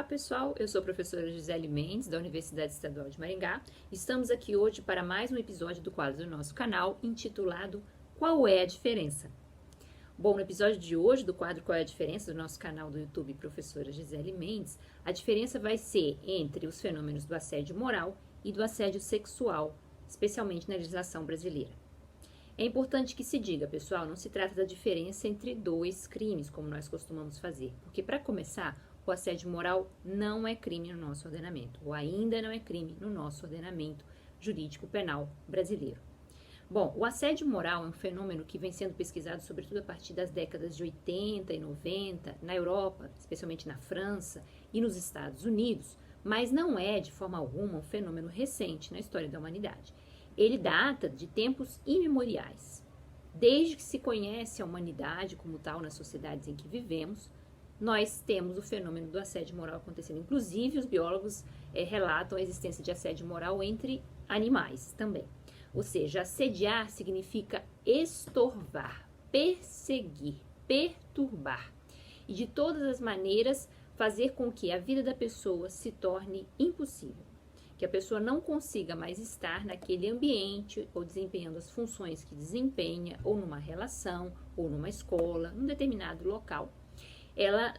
pessoal, eu sou a professora Gisele Mendes, da Universidade Estadual de Maringá. Estamos aqui hoje para mais um episódio do quadro do nosso canal, intitulado Qual é a Diferença? Bom, no episódio de hoje do quadro Qual é a Diferença, do nosso canal do YouTube Professora Gisele Mendes, a diferença vai ser entre os fenômenos do assédio moral e do assédio sexual, especialmente na legislação brasileira. É importante que se diga, pessoal, não se trata da diferença entre dois crimes, como nós costumamos fazer, porque, para começar, o assédio moral não é crime no nosso ordenamento, ou ainda não é crime no nosso ordenamento jurídico penal brasileiro. Bom, o assédio moral é um fenômeno que vem sendo pesquisado sobretudo a partir das décadas de 80 e 90, na Europa, especialmente na França e nos Estados Unidos, mas não é, de forma alguma, um fenômeno recente na história da humanidade. Ele data de tempos imemoriais. Desde que se conhece a humanidade como tal nas sociedades em que vivemos, nós temos o fenômeno do assédio moral acontecendo. Inclusive, os biólogos relatam a existência de assédio moral entre animais também. Ou seja, assediar significa estorvar, perseguir, perturbar e de todas as maneiras fazer com que a vida da pessoa se torne impossível, que a pessoa não consiga mais estar naquele ambiente ou desempenhando as funções que desempenha, ou numa relação, ou numa escola, num determinado local. Ela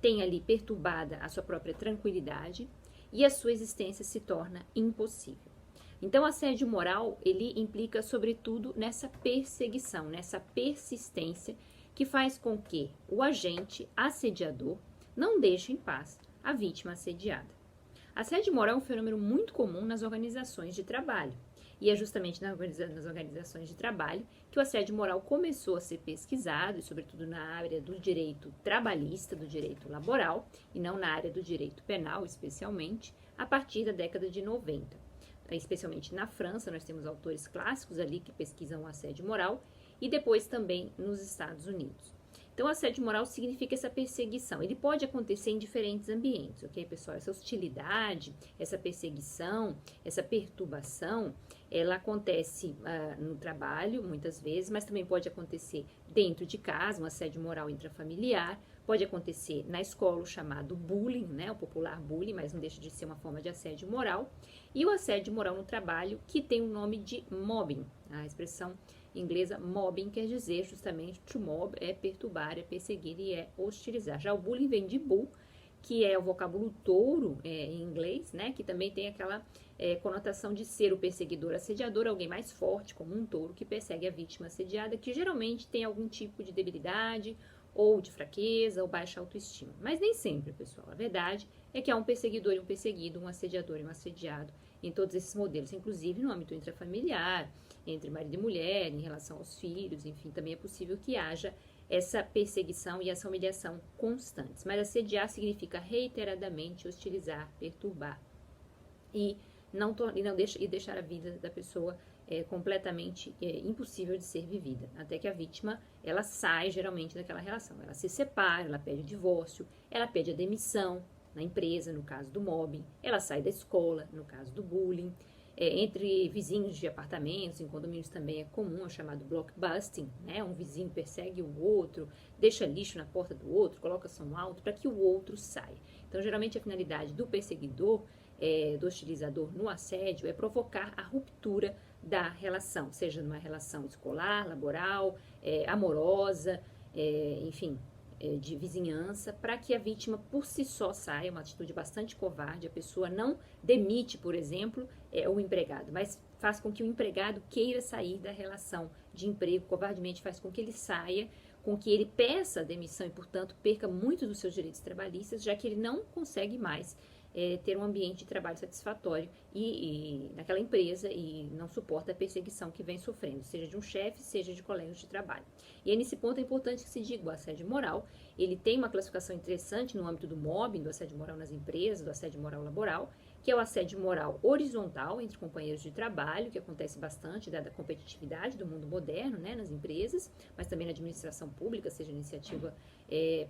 tem ali perturbada a sua própria tranquilidade e a sua existência se torna impossível. Então, o assédio moral, ele implica, sobretudo, nessa perseguição, nessa persistência que faz com que o agente assediador não deixe em paz a vítima assediada. Assédio moral é um fenômeno muito comum nas organizações de trabalho. E é justamente nas organizações de trabalho que o assédio moral começou a ser pesquisado, e sobretudo na área do direito trabalhista, do direito laboral, e não na área do direito penal, especialmente, a partir da década de 90. Especialmente na França, nós temos autores clássicos ali que pesquisam o assédio moral, e depois também nos Estados Unidos. Então, assédio moral significa essa perseguição. Ele pode acontecer em diferentes ambientes, ok, pessoal? Essa hostilidade, essa perseguição, essa perturbação, ela acontece no trabalho, muitas vezes, mas também pode acontecer dentro de casa, um assédio moral intrafamiliar, pode acontecer na escola, o chamado bullying, né, o popular bullying, mas não deixa de ser uma forma de assédio moral, e o assédio moral no trabalho, que tem o nome de mobbing, a expressão inglesa mobbing quer dizer justamente to mob, é perturbar, é perseguir e é hostilizar. Já o bullying vem de bull, que é o vocábulo touro em inglês, né, que também tem aquela conotação de ser o perseguidor assediador, alguém mais forte, como um touro que persegue a vítima assediada, que geralmente tem algum tipo de debilidade ou de fraqueza ou baixa autoestima. Mas nem sempre, pessoal. A verdade é que há um perseguidor e um perseguido, um assediador e um assediado em todos esses modelos, inclusive no âmbito intrafamiliar, entre marido e mulher, em relação aos filhos, enfim, também é possível que haja essa perseguição e essa humilhação constantes. Mas assediar significa reiteradamente hostilizar, perturbar e deixar a vida da pessoa completamente impossível de ser vivida, até que a vítima, ela sai geralmente daquela relação, ela se separa, ela pede o divórcio, ela pede a demissão na empresa, no caso do mobbing, ela sai da escola, no caso do bullying, entre vizinhos de apartamentos, em condomínios também é comum, é chamado blockbusting, né? Um vizinho persegue o outro, deixa lixo na porta do outro, coloca som alto para que o outro saia. Então, geralmente a finalidade do perseguidor, do hostilizador no assédio, é provocar a ruptura da relação, seja numa relação escolar, laboral, amorosa, enfim, de vizinhança, para que a vítima por si só saia, uma atitude bastante covarde. A pessoa não demite, por exemplo, o empregado, mas faz com que o empregado queira sair da relação de emprego, covardemente faz com que ele saia, com que ele peça a demissão e, portanto, perca muitos dos seus direitos trabalhistas, já que ele não consegue mais ter um ambiente de trabalho satisfatório e naquela empresa e não suporta a perseguição que vem sofrendo, seja de um chefe, seja de colegas de trabalho. E aí, nesse ponto é importante que se diga, o assédio moral, ele tem uma classificação interessante no âmbito do mobbing, do assédio moral nas empresas, do assédio moral laboral, que é o assédio moral horizontal entre companheiros de trabalho, que acontece bastante, dada a competitividade do mundo moderno, né, nas empresas, mas também na administração pública, seja iniciativa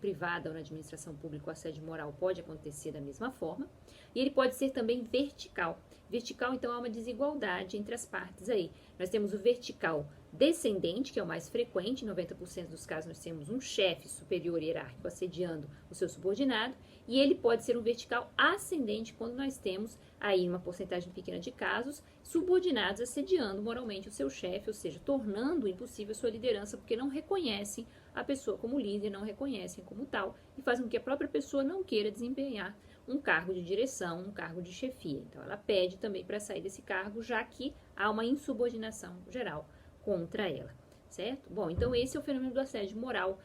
privada ou na administração pública, o assédio moral pode acontecer da mesma forma. E ele pode ser também vertical. Vertical, então, há uma desigualdade entre as partes aí. Nós temos o vertical descendente, que é o mais frequente, em 90% dos casos nós temos um chefe superior hierárquico assediando o seu subordinado, e ele pode ser um vertical ascendente quando nós temos aí uma porcentagem pequena de casos subordinados assediando moralmente o seu chefe, ou seja, tornando impossível a sua liderança porque não reconhecem a pessoa como líder, não reconhecem como tal e fazem com que a própria pessoa não queira desempenhar um cargo de direção, um cargo de chefia. Então, ela pede também para sair desse cargo, já que há uma insubordinação geral contra ela, certo? Bom, então esse é o fenômeno do assédio moral,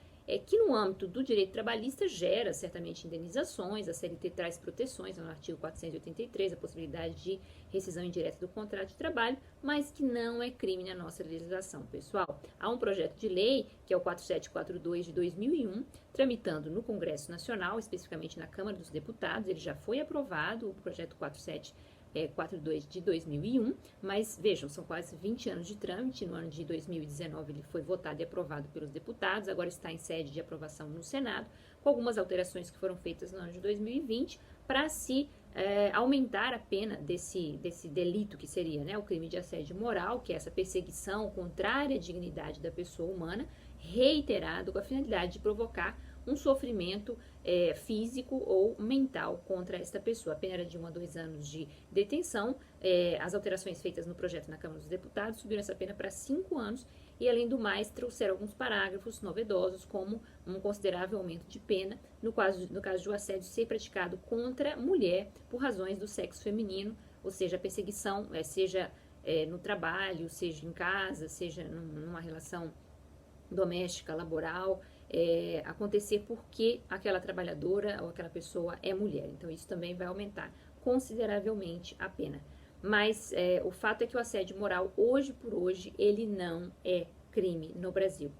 que no âmbito do direito trabalhista gera certamente indenizações, a CLT traz proteções, no artigo 483, a possibilidade de rescisão indireta do contrato de trabalho, mas que não é crime na nossa legislação, pessoal. Há um projeto de lei, que é o 4742 de 2001, tramitando no Congresso Nacional, especificamente na Câmara dos Deputados, ele já foi aprovado, o projeto 42 de 2001, mas vejam, são quase 20 anos de trâmite, no ano de 2019 ele foi votado e aprovado pelos deputados, agora está em sede de aprovação no Senado, com algumas alterações que foram feitas no ano de 2020, para se aumentar a pena desse delito que seria, né, o crime de assédio moral, que é essa perseguição contrária à dignidade da pessoa humana, reiterado com a finalidade de provocar um sofrimento físico ou mental contra esta pessoa. A pena era de 1 a 2 anos de detenção. As alterações feitas no projeto na Câmara dos Deputados subiram essa pena para 5 anos e, além do mais, trouxeram alguns parágrafos novedosos, como um considerável aumento de pena no caso de o assédio ser praticado contra mulher por razões do sexo feminino, ou seja, a perseguição, seja no trabalho, seja em casa, seja numa relação doméstica, laboral, acontecer porque aquela trabalhadora ou aquela pessoa é mulher. Então, isso também vai aumentar consideravelmente a pena. Mas o fato é que o assédio moral, hoje por hoje, ele não é crime no Brasil.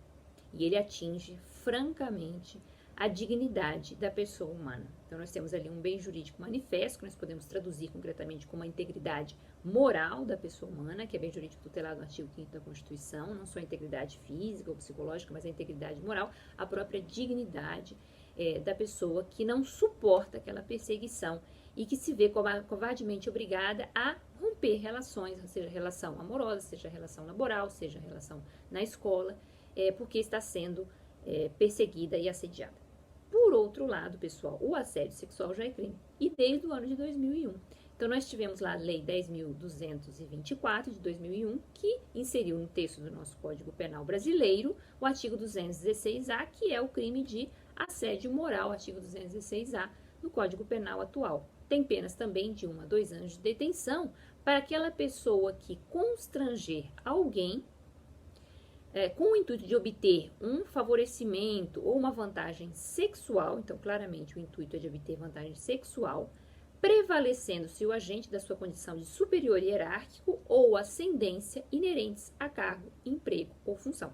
E ele atinge, francamente, a dignidade da pessoa humana. Então, nós temos ali um bem jurídico manifesto, que nós podemos traduzir concretamente como a integridade moral da pessoa humana, que é bem jurídico tutelado no artigo 5º da Constituição, não só a integridade física ou psicológica, mas a integridade moral, a própria dignidade da pessoa que não suporta aquela perseguição e que se vê covardemente obrigada a romper relações, seja relação amorosa, seja relação laboral, seja relação na escola, porque está sendo perseguida e assediada. Por outro lado, pessoal, o assédio sexual já é crime, e desde o ano de 2001. Então, nós tivemos lá a Lei 10.224, de 2001, que inseriu no texto do nosso Código Penal brasileiro o artigo 216A, que é o crime de assédio moral, artigo 216A, no Código Penal atual. Tem penas também de 1 a 2 anos de detenção para aquela pessoa que constranger alguém com o intuito de obter um favorecimento ou uma vantagem sexual, então claramente o intuito é de obter vantagem sexual, prevalecendo-se o agente da sua condição de superior hierárquico ou ascendência inerentes a cargo, emprego ou função.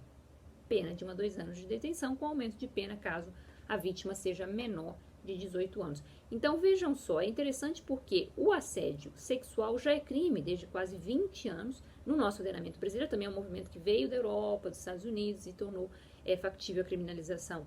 Pena de 1 a 2 anos de detenção, com aumento de pena caso a vítima seja menor de 18 anos. Então, vejam só, é interessante porque o assédio sexual já é crime desde quase 20 anos no nosso ordenamento brasileiro. Também é um movimento que veio da Europa, dos Estados Unidos e tornou factível a criminalização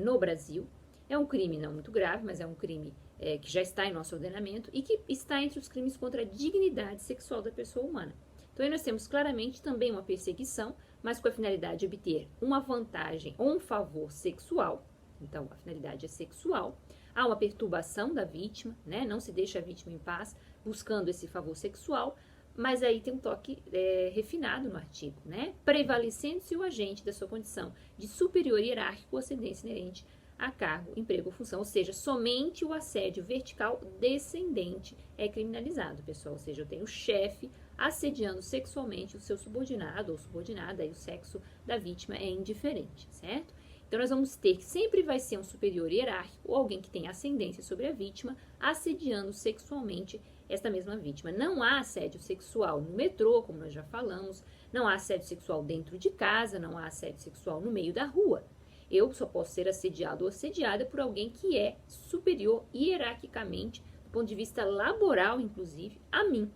no Brasil. É um crime não muito grave, mas é um crime que já está em nosso ordenamento e que está entre os crimes contra a dignidade sexual da pessoa humana. Então, aí nós temos claramente também uma perseguição, mas com a finalidade de obter uma vantagem ou um favor sexual. Então, a finalidade é sexual. Há uma perturbação da vítima, né? Não se deixa a vítima em paz buscando esse favor sexual, mas aí tem um toque refinado no artigo, né? Prevalecendo-se o agente da sua condição de superior hierárquico ou ascendência inerente a cargo, emprego ou função, ou seja, somente o assédio vertical descendente é criminalizado, pessoal. Ou seja, eu tenho o chefe assediando sexualmente o seu subordinado ou subordinada, e o sexo da vítima é indiferente, certo? Então, nós vamos ter que sempre vai ser um superior hierárquico ou alguém que tem ascendência sobre a vítima, assediando sexualmente esta mesma vítima. Não há assédio sexual no metrô, como nós já falamos, não há assédio sexual dentro de casa, não há assédio sexual no meio da rua. Eu só posso ser assediado ou assediada por alguém que é superior hierarquicamente, do ponto de vista laboral, inclusive, a mim.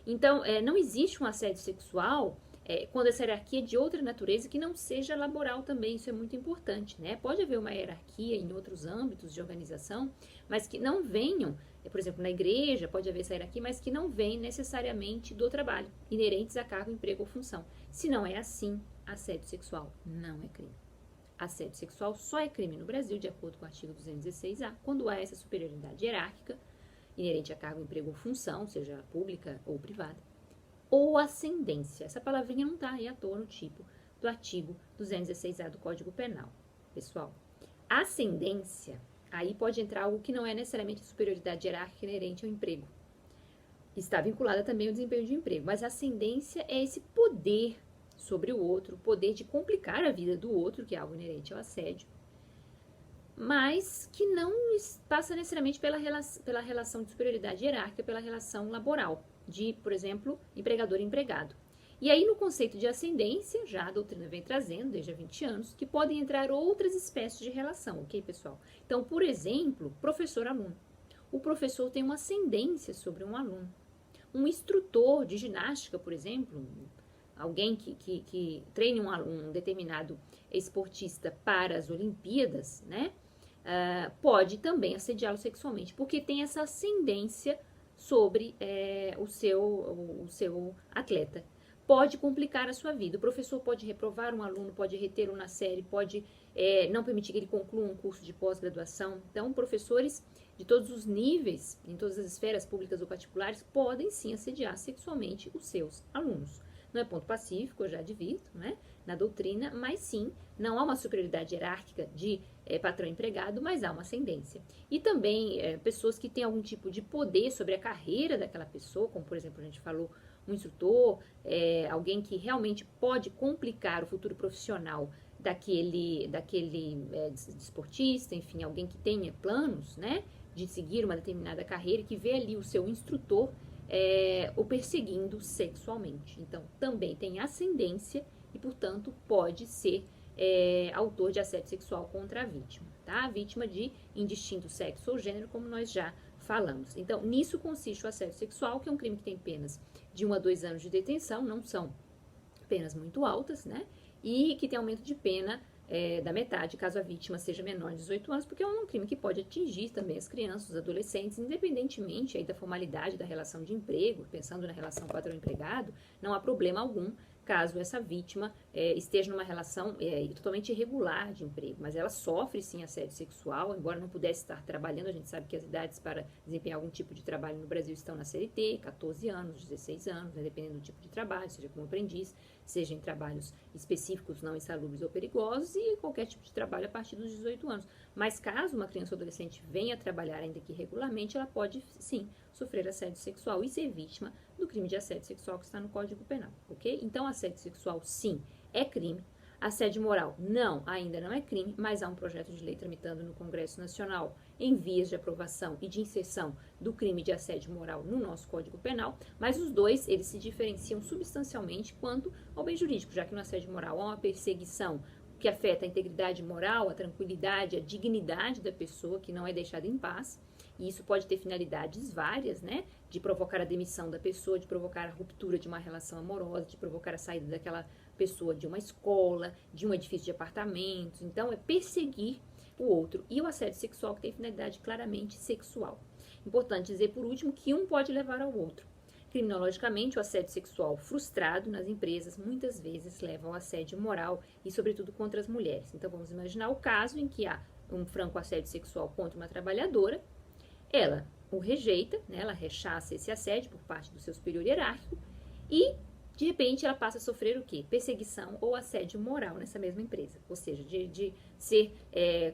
Então, não existe um assédio sexual quando essa hierarquia é de outra natureza que não seja laboral também, isso é muito importante, né? Pode haver uma hierarquia em outros âmbitos de organização, mas que não venham, por exemplo, na igreja pode haver essa hierarquia, mas que não vem necessariamente do trabalho, inerentes a cargo, emprego ou função. Se não é assim, assédio sexual não é crime. assédio sexual só é crime no Brasil, de acordo com o artigo 216A, quando há essa superioridade hierárquica inerente a cargo, emprego ou função, seja pública ou privada, ou ascendência. Essa palavrinha não está aí à toa no tipo do artigo 216A do Código Penal. Pessoal, ascendência, aí pode entrar algo que não é necessariamente a superioridade hierárquica inerente ao emprego. Está vinculada também ao desempenho de emprego, mas a ascendência é esse poder sobre o outro, o poder de complicar a vida do outro, que é algo inerente ao assédio, mas que não passa necessariamente pela relação de superioridade hierárquica, pela relação laboral, de, por exemplo, empregador e empregado. E aí, no conceito de ascendência, já a doutrina vem trazendo desde há 20 anos, que podem entrar outras espécies de relação, ok, pessoal? Então, por exemplo, professor-aluno. O professor tem uma ascendência sobre um aluno. Um instrutor de ginástica, por exemplo, alguém que treine um determinado esportista para as Olimpíadas, né? Pode também assediá-lo sexualmente, porque tem essa ascendência sobre o seu atleta. Pode complicar a sua vida. O professor pode reprovar um aluno, pode retê-lo na série, pode não permitir que ele conclua um curso de pós-graduação. Então, professores de todos os níveis, em todas as esferas públicas ou particulares, podem sim assediar sexualmente os seus alunos. Não é ponto pacífico, eu já advirto, né, na doutrina, mas sim, não há uma superioridade hierárquica de patrão-empregado, mas há uma ascendência. E também pessoas que têm algum tipo de poder sobre a carreira daquela pessoa, como por exemplo a gente falou, um instrutor, alguém que realmente pode complicar o futuro profissional daquele desportista, enfim, alguém que tenha planos, né, de seguir uma determinada carreira, que vê ali o seu instrutor o perseguindo sexualmente. Então, também tem ascendência e, portanto, pode ser autor de assédio sexual contra a vítima, tá? A vítima de indistinto sexo ou gênero, como nós já falamos. Então, nisso consiste o assédio sexual, que é um crime que tem penas de 1 a 2 anos de detenção, não são penas muito altas, né? E que tem aumento de pena da metade, caso a vítima seja menor de 18 anos, porque é um crime que pode atingir também as crianças, os adolescentes, independentemente aí da formalidade da relação de emprego, pensando na relação patrão-empregado, não há problema algum caso essa vítima esteja numa relação totalmente irregular de emprego, mas ela sofre sim assédio sexual, embora não pudesse estar trabalhando. A gente sabe que as idades para desempenhar algum tipo de trabalho no Brasil estão na CLT, 14 anos, 16 anos, né, dependendo do tipo de trabalho, seja como aprendiz, seja em trabalhos específicos, não insalubres ou perigosos, e qualquer tipo de trabalho a partir dos 18 anos. Mas caso uma criança ou adolescente venha trabalhar ainda que irregularmente, ela pode sim sofrer assédio sexual e ser vítima do crime de assédio sexual que está no Código Penal, ok? Então, assédio sexual, sim, é crime. Assédio moral, não, ainda não é crime, mas há um projeto de lei tramitando no Congresso Nacional em vias de aprovação e de inserção do crime de assédio moral no nosso Código Penal, mas os dois, eles se diferenciam substancialmente quanto ao bem jurídico, já que no assédio moral há uma perseguição que afeta a integridade moral, a tranquilidade, a dignidade da pessoa, que não é deixada em paz. E isso pode ter finalidades várias, né? De provocar a demissão da pessoa, de provocar a ruptura de uma relação amorosa, de provocar a saída daquela pessoa de uma escola, de um edifício de apartamentos. Então, é perseguir o outro. E o assédio sexual, que tem finalidade claramente sexual. Importante dizer, por último, que um pode levar ao outro. Criminologicamente, o assédio sexual frustrado nas empresas muitas vezes leva ao assédio moral e, sobretudo, contra as mulheres. Então, vamos imaginar o caso em que há um franco assédio sexual contra uma trabalhadora. Ela o rejeita, né, ela rechaça esse assédio por parte do seu superior hierárquico e, de repente, ela passa a sofrer o quê? Perseguição ou assédio moral nessa mesma empresa. Ou seja, de ser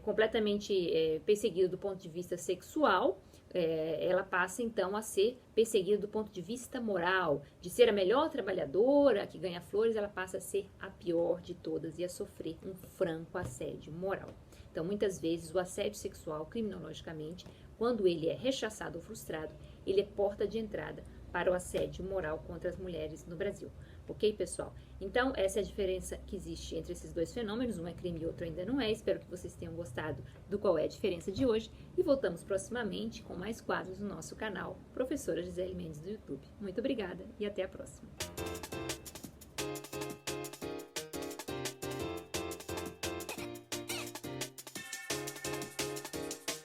completamente perseguida do ponto de vista sexual, ela passa, então, a ser perseguida do ponto de vista moral. De ser a melhor trabalhadora, que ganha flores, ela passa a ser a pior de todas e a sofrer um franco assédio moral. Então, muitas vezes, o assédio sexual, criminologicamente, quando ele é rechaçado ou frustrado, ele é porta de entrada para o assédio moral contra as mulheres no Brasil. Ok, pessoal? Então, essa é a diferença que existe entre esses dois fenômenos. Um é crime e outro ainda não é. Espero que vocês tenham gostado do qual é a diferença de hoje. E voltamos proximamente com mais quadros no nosso canal, Professora Gisele Mendes do YouTube. Muito obrigada e até a próxima.